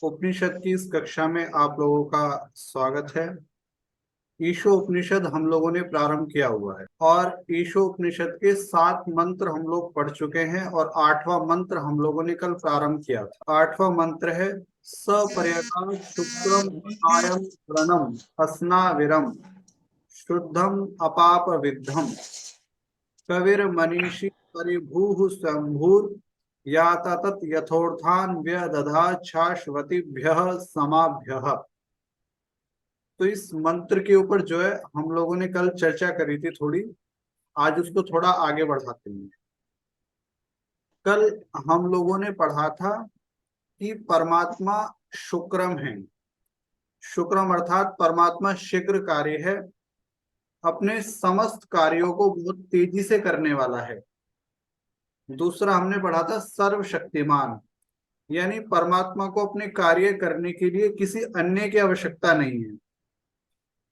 उपनिषद की इस कक्षा में आप लोगों का स्वागत है। ईशो उपनिषद हम लोगों ने प्रारंभ किया हुआ है और ईशो उपनिषद के 7 मंत्र हम लोग पढ़ चुके हैं और 8वां मंत्र हम लोगों ने कल प्रारंभ किया था। 8वां मंत्र है सपर्यगाम शुक्रम आयम व्रणम अस्नाविरम शुद्धम अपाप विद्धम कविर मनीषी परिभूः शंभुर या तत यथोर्थान व्यदधा शाश्वतीभ्यः समाभ्यः। तो इस मंत्र के ऊपर जो है हम लोगों ने कल चर्चा करी थी थोड़ी। आज उसको थोड़ा आगे बढ़ाते हैं। कल हम लोगों ने पढ़ा था कि परमात्मा शुक्रम है। शुक्रम अर्थात परमात्मा शीघ्र कार्य है, अपने समस्त कार्यों को बहुत तेजी से करने वाला है। दूसरा हमने पढ़ा था सर्वशक्तिमान, यानी परमात्मा को अपने कार्य करने के लिए किसी अन्य की आवश्यकता नहीं है।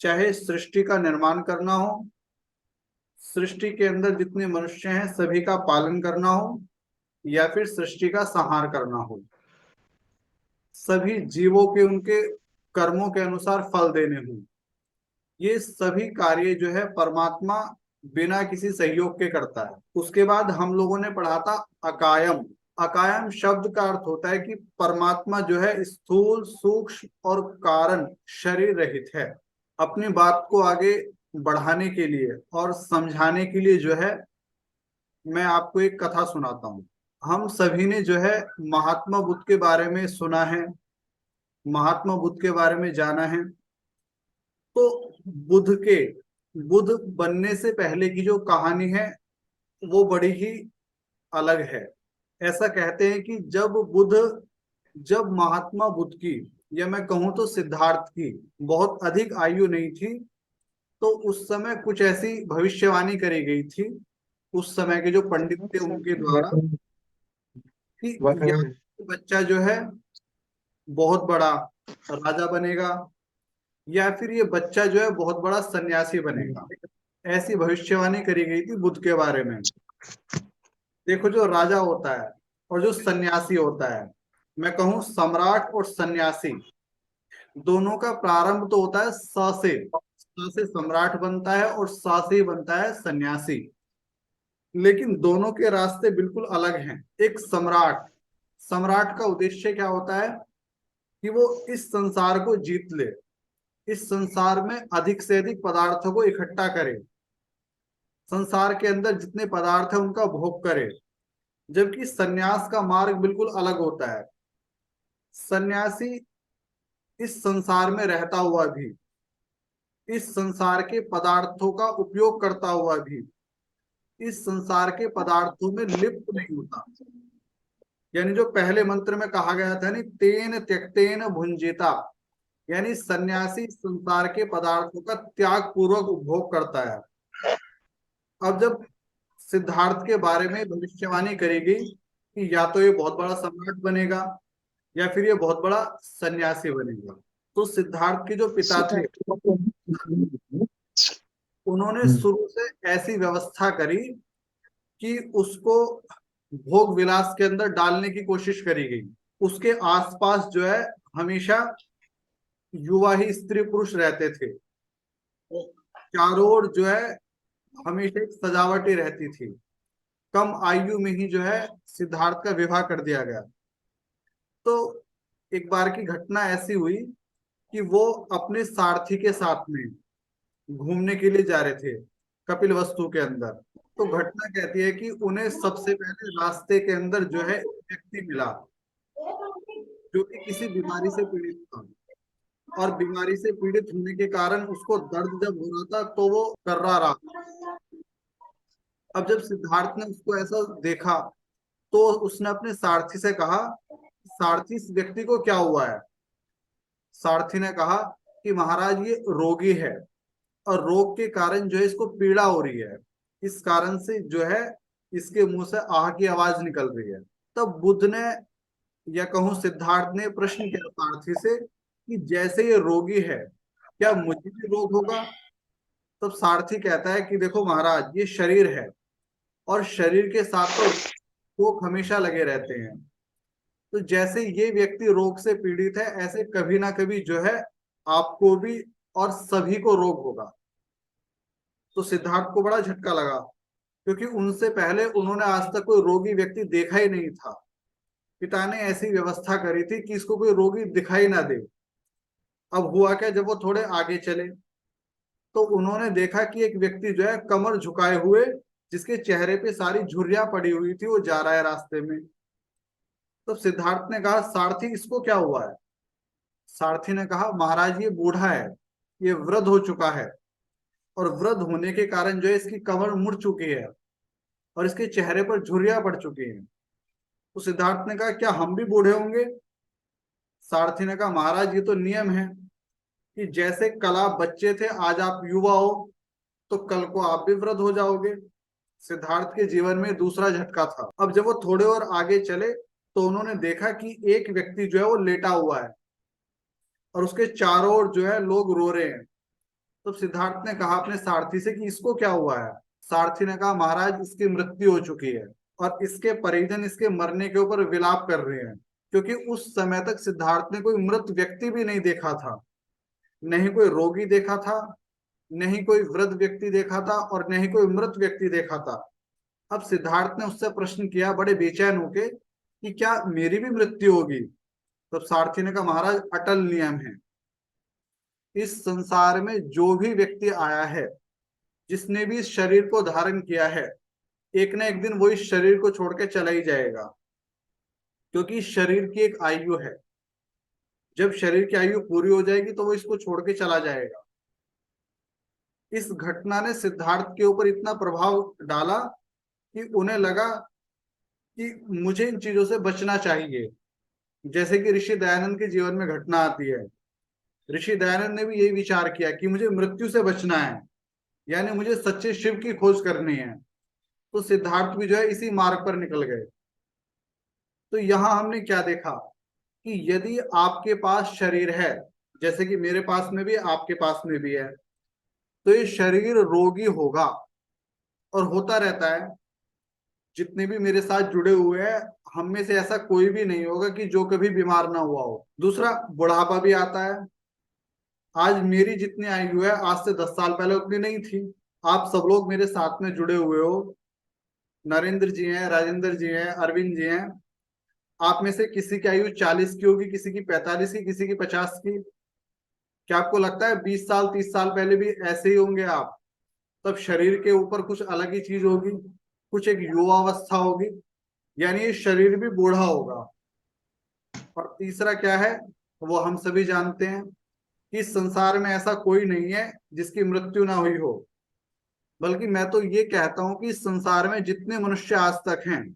चाहे सृष्टि का निर्माण करना हो, सृष्टि के अंदर जितने मनुष्य हैं सभी का पालन करना हो, या फिर सृष्टि का संहार करना हो, सभी जीवों के उनके कर्मों के अनुसार फल देने हो, ये सभी कार्य जो है परमात्मा बिना किसी सहयोग के करता है। उसके बाद हम लोगों ने पढ़ा था अकायम। अकायम शब्द का अर्थ होता है कि परमात्मा जो है स्थूल सूक्ष्म और कारण शरीर रहित है। अपनी बात को आगे बढ़ाने के लिए और समझाने के लिए जो है मैं आपको एक कथा सुनाता हूँ। हम सभी ने जो है महात्मा बुद्ध के बारे में सुना है, महात्मा बुद्ध के बारे में जाना है। तो बुद्ध के बुद्ध बनने से पहले की जो कहानी है वो बड़ी ही अलग है। ऐसा कहते हैं कि जब महात्मा बुद्ध की, या मैं कहूँ तो सिद्धार्थ की बहुत अधिक आयु नहीं थी, तो उस समय कुछ ऐसी भविष्यवाणी करी गई थी उस समय के जो पंडित थे उनके द्वारा, कि यह बच्चा जो है बहुत बड़ा राजा बनेगा, या फिर ये बच्चा जो है बहुत बड़ा सन्यासी बनेगा। ऐसी भविष्यवाणी करी गई थी बुद्ध के बारे में। देखो, जो राजा होता है और जो सन्यासी होता है, मैं कहूँ सम्राट और सन्यासी, दोनों का प्रारंभ तो होता है स से। स से सम्राट बनता है और सा से बनता है सन्यासी। लेकिन दोनों के रास्ते बिल्कुल अलग हैं। एक सम्राट, सम्राट का उद्देश्य क्या होता है कि वो इस संसार को जीत ले, इस संसार में अधिक से अधिक पदार्थों को इकट्ठा करे, संसार के अंदर जितने पदार्थ है उनका भोग करे। जबकि सन्यास का मार्ग बिल्कुल अलग होता है। सन्यासी इस संसार में रहता हुआ भी, इस संसार के पदार्थों का उपयोग करता हुआ भी, इस संसार के पदार्थों में लिप्त नहीं होता। यानी जो पहले मंत्र में कहा गया था, नहीं, तेन त्यक्तेन भुंजिता, यानी सन्यासी संसार के पदार्थों का त्याग पूर्वक उपभोग करता है। अब जब सिद्धार्थ के बारे में भविष्यवाणी करी गई कि या तो ये बहुत बड़ा सम्राट बनेगा या फिर ये बहुत बड़ा सन्यासी बनेगा, तो सिद्धार्थ के जो पिता थे उन्होंने शुरू से ऐसी व्यवस्था करी कि उसको भोग विलास के अंदर डालने की कोशिश करी गई। उसके आसपास जो है हमेशा युवा ही स्त्री पुरुष रहते थे। चारों ओर जो है हमेशा एक सजावट ही रहती थी। कम आयु में ही जो है सिद्धार्थ का विवाह कर दिया गया। तो एक बार की घटना ऐसी हुई कि वो अपने सारथी के साथ में घूमने के लिए जा रहे थे कपिल वस्तु के अंदर। तो घटना कहती है कि उन्हें सबसे पहले रास्ते के अंदर जो है एक व्यक्ति मिला जो कि किसी बीमारी से पीड़ित था, और बीमारी से पीड़ित होने के कारण उसको दर्द जब हो रहा था तो वो कर्रा रहा। अब जब सिद्धार्थ ने उसको ऐसा देखा तो उसने अपने सारथी से कहा, सारथी, इस व्यक्ति को क्या हुआ है? सारथी ने कहा कि महाराज ये रोगी है और रोग के कारण जो है इसको पीड़ा हो रही है, इस कारण से जो है इसके मुंह से आह की आवाज निकल रही है। तब बुद्ध ने, या कहूं सिद्धार्थ ने, प्रश्न किया सारथी से कि जैसे ये रोगी है क्या मुझे भी रोग होगा? तब सारथी कहता है कि देखो महाराज, ये शरीर है और शरीर के साथ तो रोग हमेशा लगे रहते हैं। तो जैसे ये व्यक्ति रोग से पीड़ित है, ऐसे कभी ना कभी जो है आपको भी और सभी को रोग होगा। तो सिद्धार्थ को बड़ा झटका लगा, क्योंकि उनसे पहले उन्होंने आज तक कोई रोगी व्यक्ति देखा ही नहीं था। पिता ने ऐसी व्यवस्था करी थी कि इसको कोई रोगी दिखाई ना दे। अब हुआ क्या, जब वो थोड़े आगे चले तो उन्होंने देखा कि एक व्यक्ति जो है कमर झुकाए हुए, जिसके चेहरे पे सारी झुर्रियां पड़ी हुई थी, वो जा रहा है रास्ते में। तो सिद्धार्थ ने कहा, सारथी इसको क्या हुआ है? सारथी ने कहा, महाराज ये बूढ़ा है, ये वृद्ध हो चुका है, और वृद्ध होने के कारण जो है इसकी कमर मुड़ चुकी है और इसके चेहरे पर झुर्रियां पड़ चुकी हैं। तो सिद्धार्थ ने कहा, क्या हम भी बूढ़े होंगे? सारथी ने कहा, महाराज ये तो नियम है कि जैसे कल आप बच्चे थे, आज आप युवा हो, तो कल को आप भी वृद्ध हो जाओगे। सिद्धार्थ के जीवन में दूसरा झटका था। अब जब वो थोड़े और आगे चले तो उन्होंने देखा कि एक व्यक्ति जो है वो लेटा हुआ है और उसके चारों ओर जो है लोग रो रहे हैं। तो सिद्धार्थ ने कहा अपने सारथी से कि इसको क्या हुआ है? सारथी ने कहा, महाराज इसकी मृत्यु हो चुकी है और इसके परिजन इसके मरने के ऊपर विलाप कर रहे हैं, क्योंकि उस समय तक सिद्धार्थ ने कोई मृत व्यक्ति भी नहीं देखा था। नहीं कोई रोगी देखा था, नहीं कोई वृद्ध व्यक्ति देखा था, और नहीं कोई मृत व्यक्ति देखा था। अब सिद्धार्थ ने उससे प्रश्न किया बड़े बेचैन होके कि क्या मेरी भी मृत्यु होगी? तब सारथी ने कहा, महाराज अटल नियम है, इस संसार में जो भी व्यक्ति आया है, जिसने भी इस शरीर को धारण किया है, एक ना एक दिन वो इस शरीर को छोड़ के चला ही जाएगा, क्योंकि इस शरीर की एक आयु है। जब शरीर की आयु पूरी हो जाएगी तो वो इसको छोड़ के चला जाएगा। इस घटना ने सिद्धार्थ के ऊपर इतना प्रभाव डाला कि उन्हें लगा कि मुझे इन चीजों से बचना चाहिए। जैसे कि ऋषि दयानंद के जीवन में घटना आती है। ऋषि दयानंद ने भी यही विचार किया कि मुझे मृत्यु से बचना है, यानी मुझे सच्चे शिव की खोज करनी है। तो सिद्धार्थ भी जो है इसी मार्ग पर निकल गए। तो यहां हमने क्या देखा कि यदि आपके पास शरीर है, जैसे कि मेरे पास में भी आपके पास में भी है, तो ये शरीर रोगी होगा और होता रहता है। जितने भी मेरे साथ जुड़े हुए हैं, हम में से ऐसा कोई भी नहीं होगा कि जो कभी बीमार ना हुआ हो। दूसरा, बुढ़ापा भी आता है। आज मेरी जितनी आयु है, आज से 10 साल पहले उतनी नहीं थी। आप सब लोग मेरे साथ में जुड़े हुए हो। नरेंद्र जी हैं, राजेंद्र जी हैं, अरविंद जी हैं। आप में से किसी की आयु 40 की होगी, किसी की 45 की, किसी की 50 की। क्या आपको लगता है 20 साल 30 साल पहले भी ऐसे ही होंगे आप? तब शरीर के ऊपर कुछ अलग ही चीज होगी, कुछ एक युवावस्था होगी, यानी ये शरीर भी बूढ़ा होगा। और तीसरा क्या है, वो हम सभी जानते हैं कि इस संसार में ऐसा कोई नहीं है जिसकी मृत्यु ना हुई हो। बल्कि मैं तो ये कहता हूं कि इस संसार में जितने मनुष्य आज तक हैं,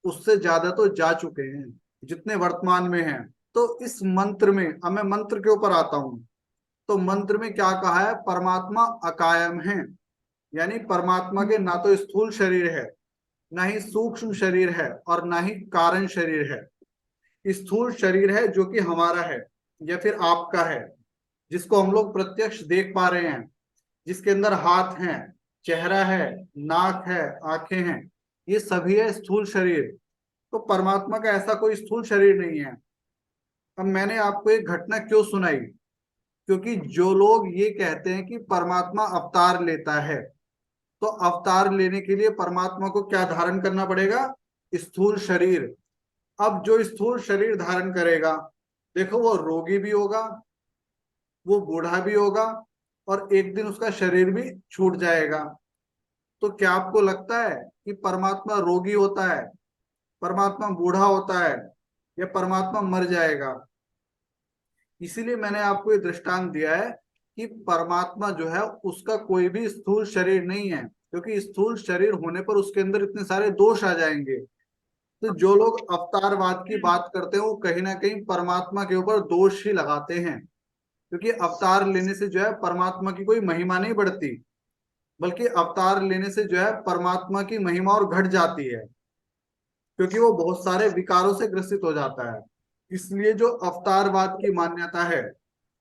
उससे ज्यादा तो जा चुके हैं जितने वर्तमान में हैं। तो इस मंत्र में, अब मैं मंत्र के ऊपर आता हूं, तो मंत्र में क्या कहा है, परमात्मा अकायम है, यानी परमात्मा के ना तो स्थूल शरीर है, ना ही सूक्ष्म शरीर है, और ना ही कारण शरीर है। स्थूल शरीर है जो कि हमारा है या फिर आपका है, जिसको हम लोग प्रत्यक्ष देख पा रहे हैं, जिसके अंदर हाथ हैं, चेहरा है, नाक है, आंखें हैं, ये सभी है स्थूल शरीर। तो परमात्मा का ऐसा कोई स्थूल शरीर नहीं है। अब मैंने आपको एक घटना क्यों सुनाई, क्योंकि जो लोग ये कहते हैं कि परमात्मा अवतार लेता है, तो अवतार लेने के लिए परमात्मा को क्या धारण करना पड़ेगा? स्थूल शरीर। अब जो स्थूल शरीर धारण करेगा, देखो वो रोगी भी होगा, वो बूढ़ा भी होगा, और एक दिन उसका शरीर भी छूट जाएगा। तो क्या आपको लगता है कि परमात्मा रोगी होता है, परमात्मा बूढ़ा होता है, या परमात्मा मर जाएगा? इसीलिए मैंने आपको ये दृष्टांत दिया है कि परमात्मा जो है उसका कोई भी स्थूल शरीर नहीं है, क्योंकि स्थूल शरीर होने पर उसके अंदर इतने सारे दोष आ जाएंगे। तो जो लोग अवतारवाद की बात करते हैं, वो कहीं ना कहीं परमात्मा के ऊपर दोष ही लगाते हैं, क्योंकि अवतार लेने से जो है परमात्मा की कोई महिमा नहीं बढ़ती, बल्कि अवतार लेने से जो है परमात्मा की महिमा और घट जाती है, क्योंकि वो बहुत सारे विकारों से ग्रसित हो जाता है। इसलिए जो अवतारवाद की मान्यता है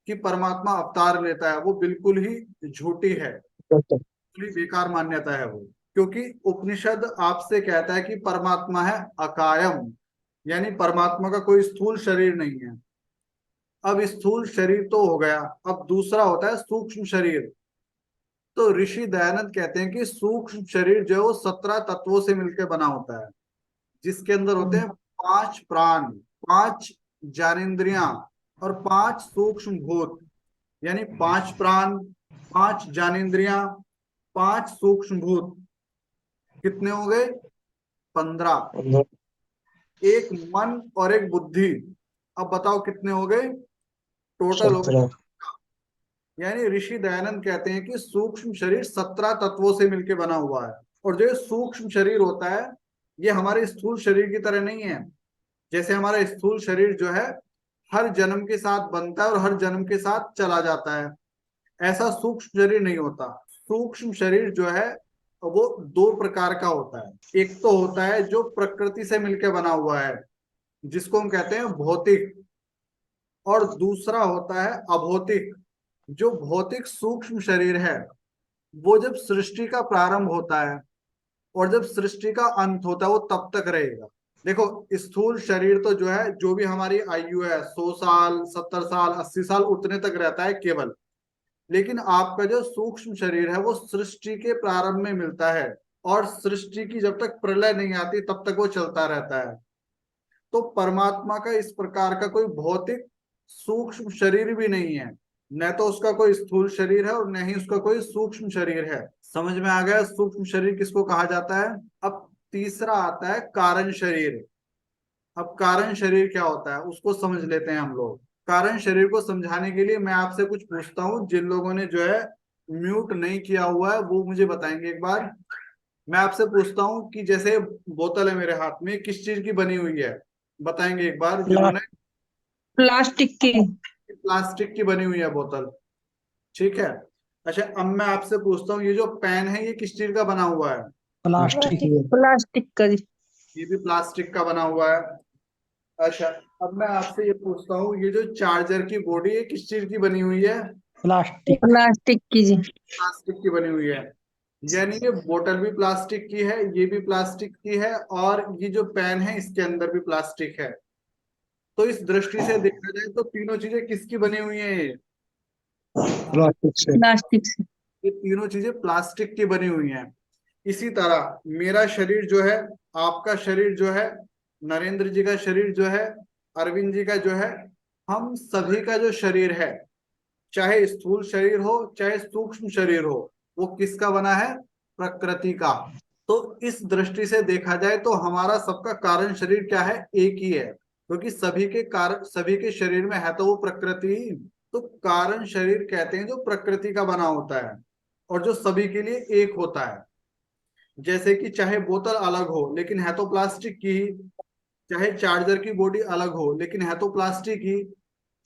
कि परमात्मा अवतार लेता है, वो बिल्कुल ही झूठी है, बिल्कुल ही बेकार मान्यता है वो। क्योंकि उपनिषद आपसे कहता है कि परमात्मा है अकायम, यानी परमात्मा का कोई स्थूल शरीर नहीं है। अब स्थूल शरीर तो हो गया, अब दूसरा होता है सूक्ष्म शरीर। तो ऋषि दयानंद कहते हैं कि सूक्ष्म शरीर जो है वो 17 तत्वों से मिलकर बना होता है, जिसके अंदर होते हैं 5 प्राण, 5 ज्ञानेंद्रियां और 5 सूक्ष्म भूत। यानी 5 प्राण, 5 ज्ञानेंद्रियां, 5 सूक्ष्म भूत, कितने हो गए? 15। एक मन और एक बुद्धि, अब बताओ कितने हो गए? टोटल हो गए। 17। यानी ऋषि दयानंद कहते हैं कि सूक्ष्म शरीर 17 तत्वों से मिलकर बना हुआ है। और जो ये सूक्ष्म शरीर होता है, ये हमारे स्थूल शरीर की तरह नहीं है। जैसे हमारा स्थूल शरीर जो है हर जन्म के साथ बनता है और हर जन्म के साथ चला जाता है, ऐसा सूक्ष्म शरीर नहीं होता। सूक्ष्म शरीर जो है वो दो प्रकार का होता है। एक तो होता है जो प्रकृति से मिलकर बना हुआ है, जिसको हम कहते हैं भौतिक, और दूसरा होता है अभौतिक। जो भौतिक सूक्ष्म शरीर है वो जब सृष्टि का प्रारंभ होता है और जब सृष्टि का अंत होता है वो तब तक रहेगा। देखो, स्थूल शरीर तो जो है, जो भी हमारी आयु है 100 साल, 70 साल, 80 साल, उतने तक रहता है केवल। लेकिन आपका जो सूक्ष्म शरीर है वो सृष्टि के प्रारंभ में मिलता है, और सृष्टि की जब तक प्रलय नहीं आती तब तक वो चलता रहता है। तो परमात्मा का इस प्रकार का कोई भौतिक सूक्ष्म शरीर भी नहीं है। न तो उसका कोई स्थूल शरीर है और न ही उसका कोई सूक्ष्म शरीर है। समझ में आ गया सूक्ष्म शरीर किसको कहा जाता है? अब तीसरा आता है कारण शरीर। अब कारण शरीर क्या होता है उसको समझ लेते हैं हम लोग। कारण शरीर को समझाने के लिए मैं आपसे कुछ पूछता हूँ। जिन लोगों ने जो है म्यूट नहीं किया हुआ है वो मुझे बताएंगे एक बार। मैं आपसे पूछता हूँ कि जैसे बोतल है मेरे हाथ में, किस चीज की बनी हुई है? बताएंगे एक बार जिन्होंने। प्लास्टिक की। प्लास्टिक की बनी हुई है बोतल, ठीक है। अच्छा, अब मैं आपसे पूछता हूँ, ये जो पेन है ये किस चीज का बना हुआ है? प्लास्टिक ही है। प्लास्टिक का जी। ये भी प्लास्टिक का बना हुआ है। अच्छा, अब मैं आपसे ये पूछता हूँ, ये जो चार्जर की बॉडी है किस चीज की बनी हुई है? प्लास्टिक। प्लास्टिक की जी। प्लास्टिक की बनी हुई है। यानी ये बोतल भी प्लास्टिक की है, ये भी प्लास्टिक की है, और ये जो पेन है इसके अंदर भी प्लास्टिक है। तो इस दृष्टि से देखा जाए तो तीनों चीजें किसकी बनी हुई है? प्लास्टिक से। प्लास्टिक से। ये तीनों चीजें प्लास्टिक की बनी हुई हैं। इसी तरह मेरा शरीर जो है, आपका शरीर जो है, नरेंद्र जी का शरीर जो है, अरविंद जी का जो है, हम सभी का जो शरीर है, चाहे स्थूल शरीर हो चाहे सूक्ष्म शरीर हो, वो किसका बना है? प्रकृति का। तो इस दृष्टि से देखा जाए तो हमारा सबका कारण शरीर क्या है? एक ही है, क्योंकि सभी के कारण, सभी के शरीर में है तो वो प्रकृति ही। तो कारण शरीर कहते हैं जो प्रकृति का बना होता है और जो सभी के लिए एक होता है। जैसे कि चाहे बोतल अलग हो लेकिन है तो प्लास्टिक की ही, चाहे चार्जर की बॉडी अलग हो लेकिन है तो प्लास्टिक ही,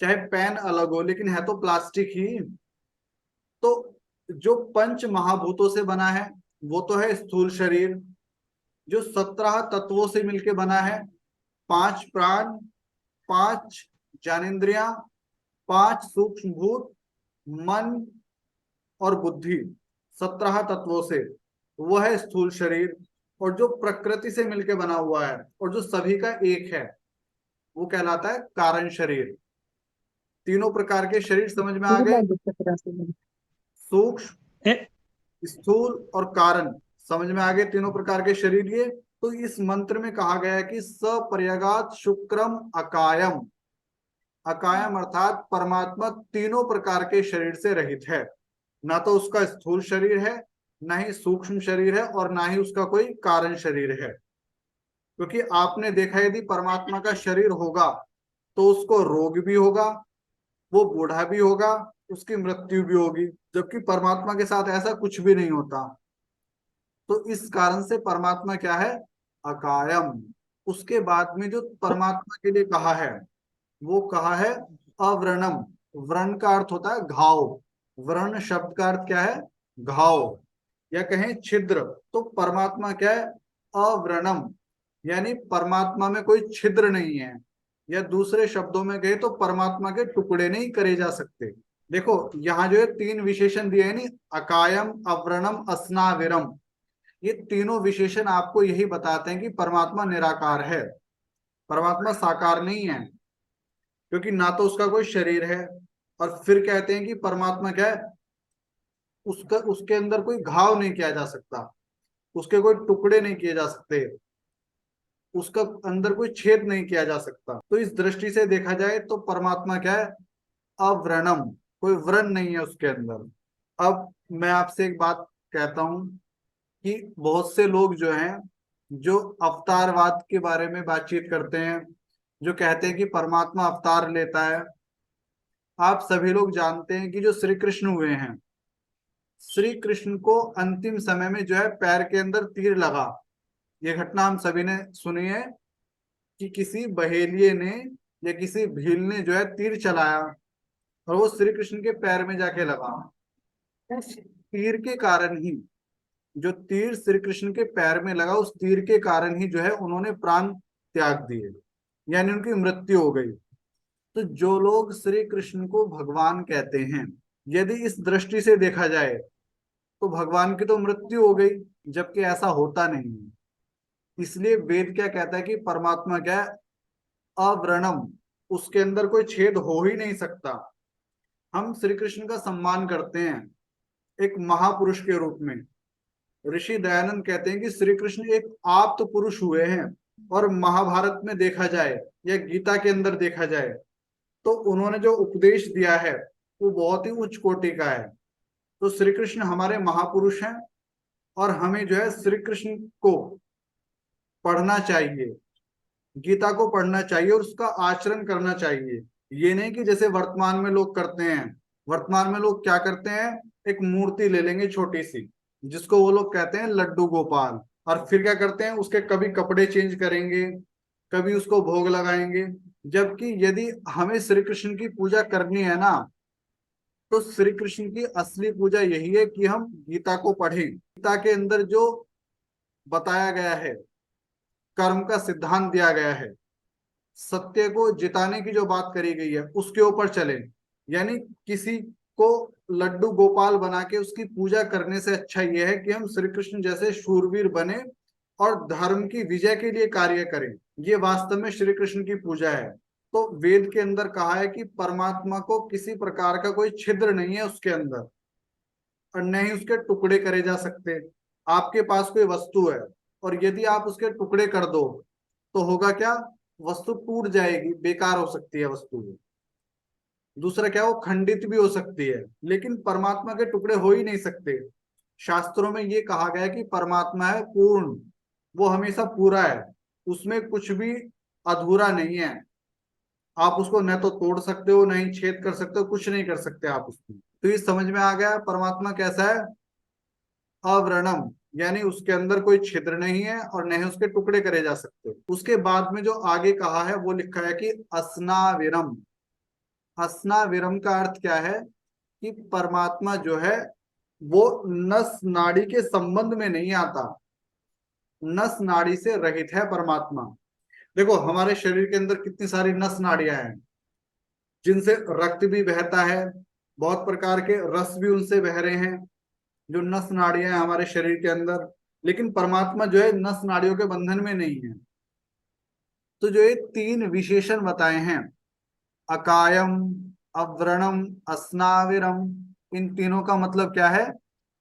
चाहे पेन अलग हो लेकिन है तो प्लास्टिक ही। तो जो पंच महाभूतों से बना है वो तो है स्थूल शरीर, जो 17 तत्वों से मिलके बना है, 5 प्राण, 5 ज्ञानेंद्रियां, 5 सूक्ष्म भूत, मन और बुद्धि, 17 तत्वों से, वह है स्थूल शरीर। और जो प्रकृति से मिलके बना हुआ है और जो सभी का एक है वो कहलाता है कारण शरीर। तीनों प्रकार के शरीर समझ में आ गए? सूक्ष्म, ए, स्थूल और कारण, समझ में आ गए तीनों प्रकार के शरीर ये। तो इस मंत्र में कहा गया है कि सपर्यगात शुक्रम अकायम। अकायम अर्थात परमात्मा तीनों प्रकार के शरीर से रहित है। ना तो उसका स्थूल शरीर है, ना ही सूक्ष्म शरीर है, और ना ही उसका कोई कारण शरीर है। क्योंकि आपने देखा यदि परमात्मा का शरीर होगा तो उसको रोग भी होगा, वो बूढ़ा भी होगा, उसकी मृत्यु भी होगी, जबकि परमात्मा के साथ ऐसा कुछ भी नहीं होता। तो इस कारण से परमात्मा क्या है? अकायम। उसके बाद में जो परमात्मा के लिए कहा है वो कहा है अव्रणम। व्रण का अर्थ होता है घाव। व्रण शब्द का अर्थ क्या है? घाव, या कहें छिद्र। तो परमात्मा क्या है? अव्रणम, यानी परमात्मा में कोई छिद्र नहीं है, या दूसरे शब्दों में कहे तो परमात्मा के टुकड़े नहीं करे जा सकते। देखो यहाँ जो है 3 विशेषण दिए हैं नी, अकायम, अव्रणम, अस्नाविरम। ये तीनों विशेषण आपको यही बताते हैं कि परमात्मा निराकार है। परमात्मा साकार नहीं है, क्योंकि ना तो उसका कोई शरीर है, और फिर कहते हैं कि परमात्मा क्या है, उसका उसके अंदर कोई घाव नहीं किया जा सकता, उसके कोई टुकड़े नहीं किए जा सकते, उसका अंदर कोई छेद नहीं किया जा सकता। तो इस दृष्टि से देखा जाए तो परमात्मा क्या है, अव्रणम, कोई व्रण नहीं है उसके अंदर। अब मैं आपसे एक बात कहता हूं कि बहुत से लोग जो हैं, जो अवतारवाद के बारे में बातचीत करते हैं, जो कहते हैं कि परमात्मा अवतार लेता है। आप सभी लोग जानते हैं कि जो श्री कृष्ण हुए हैं, श्री कृष्ण को अंतिम समय में जो है पैर के अंदर तीर लगा। ये घटना हम सभी ने सुनी है कि किसी बहेलिये ने या किसी भील ने जो है तीर चलाया, और वो श्री कृष्ण के पैर में जाके लगा। उस तीर के कारण ही, जो तीर श्री कृष्ण के पैर में लगा, उस तीर के कारण ही जो है उन्होंने प्राण त्याग दिए, यानी उनकी मृत्यु हो गई। तो जो लोग श्री कृष्ण को भगवान कहते हैं, यदि इस दृष्टि से देखा जाए तो भगवान की तो मृत्यु हो गई, जबकि ऐसा होता नहीं है। इसलिए वेद क्या कहता है कि परमात्मा क्या है, अव्रणम, उसके अंदर कोई छेद हो ही नहीं सकता। हम श्री कृष्ण का सम्मान करते हैं एक महापुरुष के रूप में। ऋषि दयानंद कहते हैं कि श्री कृष्ण एक आप्त पुरुष हुए हैं, और महाभारत में देखा जाए या गीता के अंदर देखा जाए तो उन्होंने जो उपदेश दिया है वो बहुत ही उच्च कोटि का है। तो श्री कृष्ण हमारे महापुरुष हैं, और हमें जो है श्री कृष्ण को पढ़ना चाहिए, गीता को पढ़ना चाहिए और उसका आचरण करना चाहिए। ये नहीं कि जैसे वर्तमान में लोग करते हैं। वर्तमान में लोग क्या करते हैं, एक मूर्ति ले लेंगे छोटी सी, जिसको वो लोग कहते हैं लड्डू गोपाल, और फिर क्या करते हैं, उसके कभी कपड़े चेंज करेंगे, कभी उसको भोग लगाएंगे। जबकि यदि हमें श्री कृष्ण की पूजा करनी है ना, तो श्री कृष्ण की असली पूजा यही है कि हम गीता को पढ़ें। गीता के अंदर जो बताया गया है, कर्म का सिद्धांत दिया गया है, सत्य को जिताने की जो बात करी गई है, उसके ऊपर चले। यानी किसी को लड्डू गोपाल बना के उसकी पूजा करने से अच्छा यह है कि हम श्री कृष्ण जैसे शूरवीर बने और धर्म की विजय के लिए कार्य करें। ये वास्तव में श्री कृष्ण की पूजा है। तो वेद के अंदर कहा है कि परमात्मा को किसी प्रकार का कोई छिद्र नहीं है उसके अंदर, और न ही उसके टुकड़े करे जा सकते। आपके पास कोई वस्तु है, और यदि आप उसके टुकड़े कर दो तो होगा क्या, वस्तु टूट जाएगी, बेकार हो सकती है वस्तु। दूसरा क्या, वो खंडित भी हो सकती है, लेकिन परमात्मा के टुकड़े हो ही नहीं सकते। शास्त्रों में ये कहा गया है कि परमात्मा है पूर्ण, वो हमेशा पूरा है, उसमें कुछ भी अधूरा नहीं है। आप उसको न तो तोड़ सकते हो, न ही छेद कर सकते हो, कुछ नहीं कर सकते आप उसमें। तो ये समझ में आ गया परमात्मा कैसा है, अव्रणम, यानी उसके अंदर कोई छिद्र नहीं है और न ही उसके टुकड़े करे जा सकते। उसके बाद में जो आगे कहा है वो लिखा है कि अस्नाविरम। अस्नाविरम का अर्थ क्या है, कि परमात्मा जो है वो नस नाड़ी के संबंध में नहीं आता, नस नाड़ी से रहित है परमात्मा। देखो हमारे शरीर के अंदर कितनी सारी नस नाड़ियां हैं, जिनसे रक्त भी बहता है, बहुत प्रकार के रस भी उनसे बह रहे हैं, जो नस नाड़ियां हैं हमारे शरीर के अंदर। लेकिन परमात्मा जो है नस नाड़ियों के बंधन में नहीं है। तो जो ये तीन विशेषण बताए हैं, अकायम, अव्रणम, अस्नाविरम, इन तीनों का मतलब क्या है,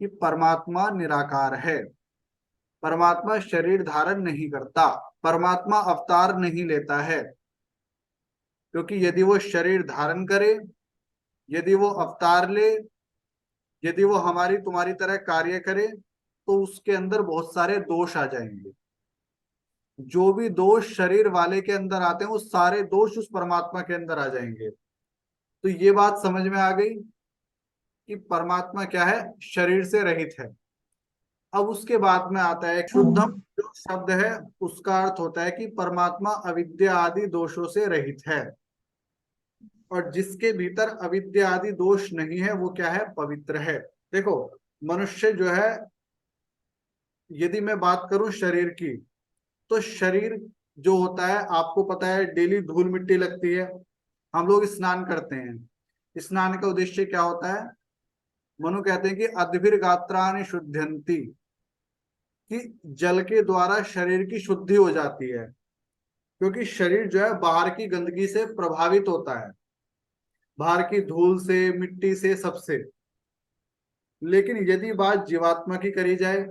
कि परमात्मा निराकार है। परमात्मा शरीर धारण नहीं करता, परमात्मा अवतार नहीं लेता है। क्योंकि यदि वो शरीर धारण करे, यदि वो अवतार ले, यदि वो हमारी तुम्हारी तरह कार्य करे, तो उसके अंदर बहुत सारे दोष आ जाएंगे। जो भी दोष शरीर वाले के अंदर आते हैं वो सारे दोष उस परमात्मा के अंदर आ जाएंगे। तो ये बात समझ में आ गई कि परमात्मा क्या है, शरीर से रहित है। अब उसके बाद में आता है शुद्धम, जो शब्द है उसका अर्थ होता है कि परमात्मा अविद्या आदि दोषों से रहित है, और जिसके भीतर अविद्या आदि दोष नहीं है वो क्या है, पवित्र है। देखो मनुष्य जो है, यदि मैं बात करूं शरीर की, तो शरीर जो होता है आपको पता है, डेली धूल मिट्टी लगती है, हम लोग स्नान करते हैं। स्नान का उद्देश्य क्या होता है, मनु कहते हैं कि अद्भिर गात्रानि शुद्ध्यंति, कि जल के द्वारा शरीर की शुद्धि हो जाती है। क्योंकि शरीर जो है बाहर की गंदगी से प्रभावित होता है, बाहर की धूल से, मिट्टी से, सबसे। लेकिन यदि बात जीवात्मा की करी जाए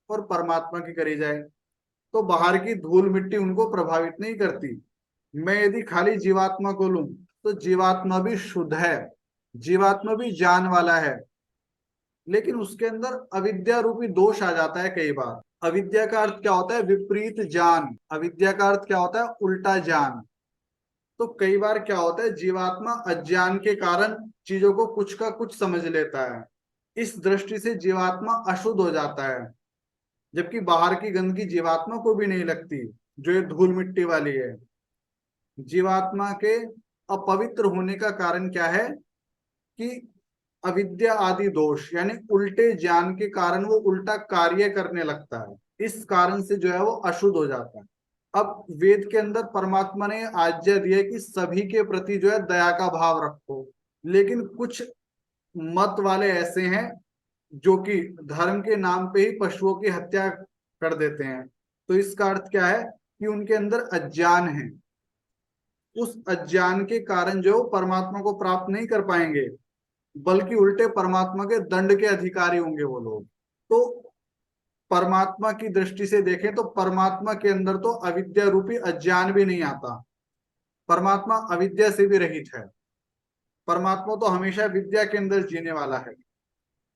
और परमात्मा की करी जाए, तो बाहर की धूल मिट्टी उनको प्रभावित नहीं करती। मैं यदि खाली जीवात्मा को लूं, तो जीवात्मा भी शुद्ध है, जीवात्मा भी जान वाला है, लेकिन उसके अंदर अविद्या रूपी दोष आ जाता है कई बार। अविद्या का अर्थ क्या होता है? विपरीत ज्ञान। अविद्या का अर्थ क्या होता है? उल्टा ज्ञान। तो कई बार क्या होता है, जीवात्मा अज्ञान के कारण चीजों को कुछ का कुछ समझ लेता है, इस दृष्टि से जीवात्मा अशुद्ध हो जाता है। जबकि बाहर की गंदगी जीवात्मा को भी नहीं लगती, जो ये धूल मिट्टी वाली है। जीवात्मा के अपवित्र होने का कारण क्या है कि अविद्या आदि दोष, यानी उल्टे ज्ञान के कारण वो उल्टा कार्य करने लगता है, इस कारण से जो है वो अशुद्ध हो जाता है। अब वेद के अंदर परमात्मा ने आज्ञा दी है कि सभी के प्रति जो है दया का भाव रखो, लेकिन कुछ मत वाले ऐसे हैं जो कि धर्म के नाम पे ही पशुओं की हत्या कर देते हैं। तो इसका अर्थ क्या है कि उनके अंदर अज्ञान है। उस अज्ञान के कारण जो परमात्मा को प्राप्त नहीं कर पाएंगे, बल्कि उल्टे परमात्मा के दंड के अधिकारी होंगे वो लोग। तो परमात्मा की दृष्टि से देखें तो परमात्मा के अंदर तो अविद्या रूपी अज्ञान भी नहीं आता। परमात्मा अविद्या से भी रहित है। परमात्मा तो हमेशा विद्या के अंदर जीने वाला है।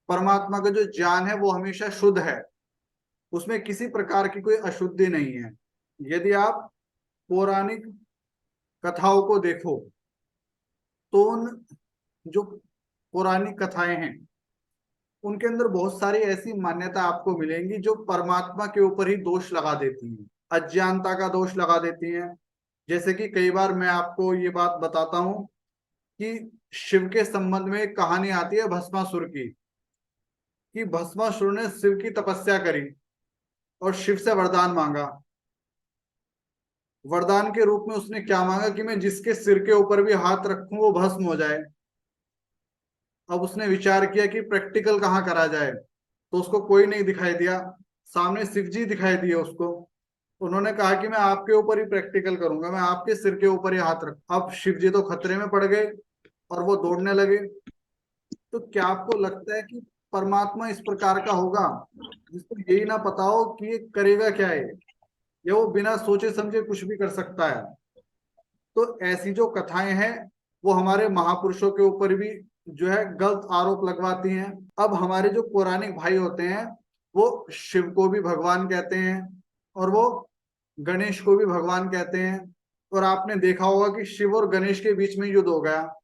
परमात्मा का जो ज्ञान है वो हमेशा शुद्ध है, उसमें किसी प्रकार की कोई अशुद्धि नहीं है। यदि आप पौराणिक कथाओं को देखो, तो उन जो पौराणिक कथाएं हैं उनके अंदर बहुत सारी ऐसी मान्यता आपको मिलेंगी जो परमात्मा के ऊपर ही दोष लगा देती हैं, अज्ञानता का दोष लगा देती हैं। जैसे कि कई बार मैं आपको ये बात बताता हूँ कि शिव के संबंध में एक कहानी आती है भस्मासुर की, कि भस्मासुर ने शिव की तपस्या करी और शिव से वरदान मांगा। वरदान के रूप में उसने क्या मांगा कि मैं जिसके सिर के ऊपर भी हाथ रखूं वो भस्म हो जाए। अब उसने विचार किया कि प्रैक्टिकल कहाँ करा जाए, तो उसको कोई नहीं दिखाई दिया। सामने शिव जी दिखाई दिए उसको। उन्होंने कहा कि मैं आपके ऊपर ही प्रैक्टिकल करूंगा, मैं आपके सिर के ऊपर ही हाथ रख। अब शिव जी तो खतरे में पड़ गए और वो दौड़ने लगे। तो क्या आपको लगता है कि परमात्मा इस प्रकार का होगा जिसको यही ना पता हो कि ये करेगा क्या है, या वो बिना सोचे समझे कुछ भी कर सकता है? तो ऐसी जो कथाएं हैं वो हमारे महापुरुषों के ऊपर भी जो है गलत आरोप लगवाती हैं। अब हमारे जो पौराणिक भाई होते हैं वो शिव को भी भगवान कहते हैं और वो गणेश को भी भगवान कहते हैं। और आपने देखा होगा कि शिव और गणेश के बीच में युद्ध हो गया,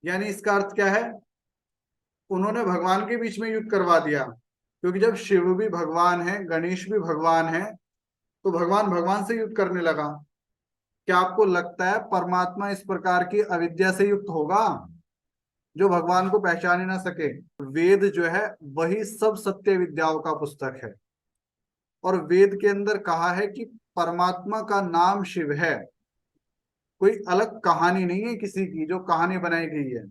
यानी इसका अर्थ क्या है? उन्होंने भगवान के बीच में युद्ध करवा दिया। क्योंकि जब शिव भी भगवान है, गणेश भी भगवान है, तो भगवान भगवान से युद्ध करने लगा। क्या आपको लगता है परमात्मा इस प्रकार की अविद्या से युक्त होगा जो भगवान को पहचान ही ना सके? वेद जो है वही सब सत्य विद्याओं का पुस्तक है, और वेद के अंदर कहा है कि परमात्मा का नाम शिव है। कोई अलग कहानी नहीं है किसी की जो कहानी बनाई गई है।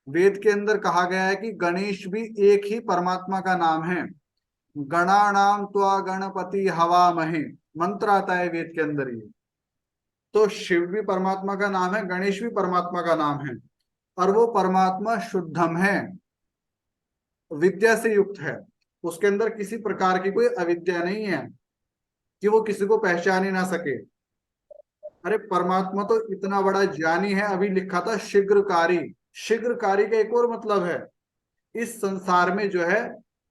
वेद के अंदर कहा गया है कि गणेश भी एक ही परमात्मा का नाम है। गणानाम त्वा गणपति हवा महे मंत्र आता है वेद के अंदर ये। तो शिव भी परमात्मा का नाम है, गणेश भी परमात्मा का नाम है, और वो परमात्मा शुद्धम है, विद्या से युक्त है। उसके अंदर किसी प्रकार की कोई अविद्या नहीं है कि वो किसी को पहचान ही ना सके। अरे परमात्मा तो इतना बड़ा ज्ञानी है, अभी लिखा था शीघ्रकारी। शीघ्रकारी का एक और मतलब है, इस संसार में जो है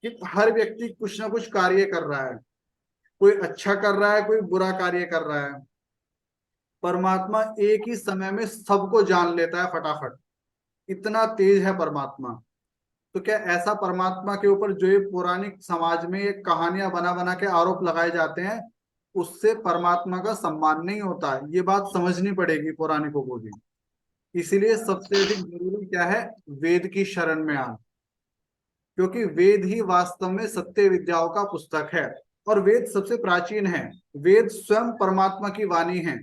कि हर व्यक्ति कुछ ना कुछ कार्य कर रहा है, कोई अच्छा कर रहा है, कोई बुरा कार्य कर रहा है। परमात्मा एक ही समय में सबको जान लेता है फटाफट, इतना तेज है परमात्मा। तो क्या ऐसा परमात्मा के ऊपर जो ये पौराणिक समाज में ये कहानियां बना बना के आरोप लगाए जाते हैं, उससे परमात्मा का सम्मान नहीं होता? ये बात समझनी पड़ेगी पौराणिकों को भी। इसीलिए सबसे अधिक जरूरी क्या है? वेद की शरण में आना, क्योंकि वेद ही वास्तव में सत्य विद्याओं का पुस्तक है। और वेद सबसे प्राचीन है, वेद स्वयं परमात्मा की वाणी है।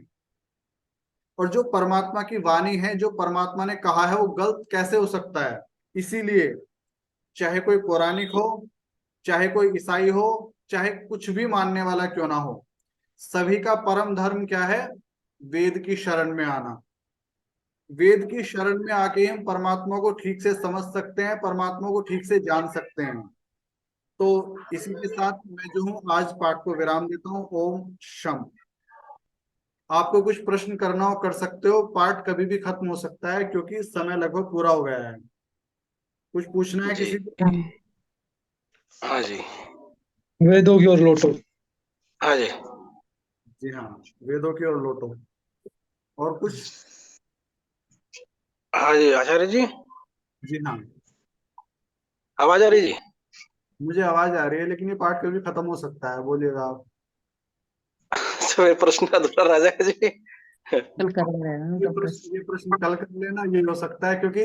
और जो परमात्मा की वाणी है, जो परमात्मा ने कहा है, वो गलत कैसे हो सकता है? इसीलिए चाहे कोई पौराणिक हो, चाहे कोई ईसाई हो, चाहे कुछ भी मानने वाला क्यों ना हो, सभी का परम धर्म क्या है? वेद की शरण में आना। वेद की शरण में आके हम परमात्मा को ठीक से समझ सकते हैं, परमात्मा को ठीक से जान सकते हैं। तो इसी के साथ मैं जो हूँ आज पाठ को विराम देता हूँ। ओम शम। आपको कुछ प्रश्न करना हो कर सकते हो, पाठ कभी भी खत्म हो सकता है क्योंकि समय लगभग पूरा हो गया है। कुछ पूछना है जी। किसी को? हाँ जी। वेदों की ओर लौटो। हाँ जी। जी हाँ, वेदों की ओर लौटो। और कुछ? हाँ जी आचार्य जी, जी हाँ, आवाज आ रही जी? मुझे आवाज आ रही है, लेकिन ये पाठ कभी खत्म हो सकता है, बोलिएगा आप। तो ये प्रश्न अधूरा रह जाएगा जी। कल कर रहे हैं ये प्रश्न कल कर लेना, ये हो सकता है क्योंकि